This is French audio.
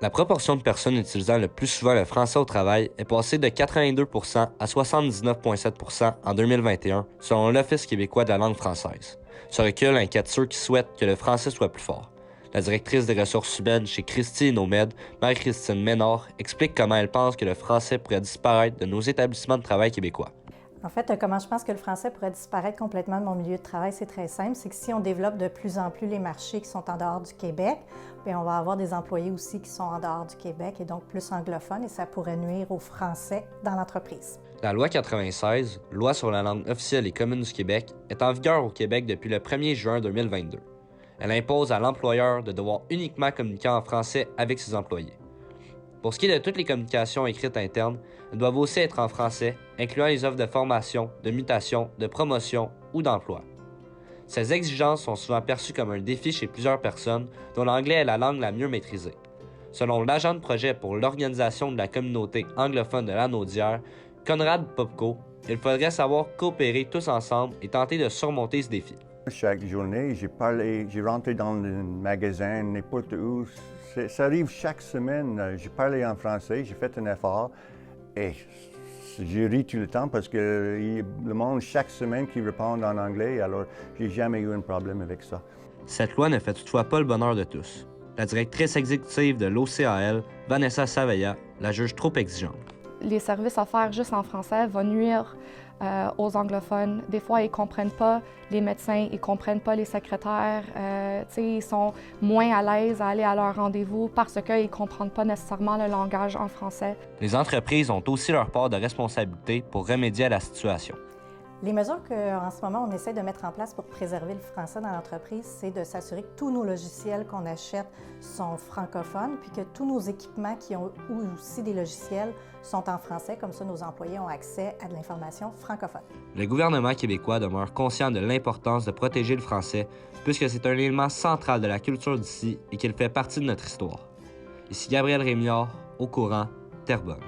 La proportion de personnes utilisant le plus souvent le français au travail est passée de 82 à 79,7 en 2021, selon l'Office québécois de la langue française. Ce recul inquiète ceux qui souhaitent que le français soit plus fort. La directrice des ressources humaines chez Christie et Nomad, Marie-Christine Ménard, explique comment elle pense que le français pourrait disparaître de nos établissements de travail québécois. En fait, comment je pense que le français pourrait disparaître complètement de mon milieu de travail, c'est très simple. C'est que si on développe de plus en plus les marchés qui sont en dehors du Québec, bien, on va avoir des employés aussi qui sont en dehors du Québec et donc plus anglophones et ça pourrait nuire au français dans l'entreprise. La loi 96, loi sur la langue officielle et commune du Québec, est en vigueur au Québec depuis le 1er juin 2022. Elle impose à l'employeur de devoir uniquement communiquer en français avec ses employés. Pour ce qui est de toutes les communications écrites internes, elles doivent aussi être en français, incluant les offres de formation, de mutation, de promotion ou d'emploi. Ces exigences sont souvent perçues comme un défi chez plusieurs personnes dont l'anglais est la langue la mieux maîtrisée. Selon l'agent de projet pour l'organisation de la communauté anglophone de Lanaudière, Conrad Popko, il faudrait savoir coopérer tous ensemble et tenter de surmonter ce défi. Chaque journée, j'ai rentré dans le magasin, n'importe où. Ça arrive chaque semaine. J'ai parlé en français, j'ai fait un effort et je ris tout le temps parce que le monde, chaque semaine, qui répond en anglais, alors j'ai jamais eu un problème avec ça. Cette loi ne fait toutefois pas le bonheur de tous. La directrice exécutive de l'OCAL, Vanessa Savaya, la juge trop exigeante. Les services offerts juste en français vont nuire aux anglophones. Des fois, ils ne comprennent pas les médecins, ils ne comprennent pas les secrétaires. Ils sont moins à l'aise à aller à leur rendez-vous parce qu'ils ne comprennent pas nécessairement le langage en français. Les entreprises ont aussi leur part de responsabilité pour remédier à la situation. Les mesures qu'en ce moment, on essaie de mettre en place pour préserver le français dans l'entreprise, c'est de s'assurer que tous nos logiciels qu'on achète sont francophones, puis que tous nos équipements qui ont aussi des logiciels sont en français, comme ça nos employés ont accès à de l'information francophone. Le gouvernement québécois demeure conscient de l'importance de protéger le français, puisque c'est un élément central de la culture d'ici et qu'il fait partie de notre histoire. Ici Gabriel Rémillard, Au Courant, Terrebonne.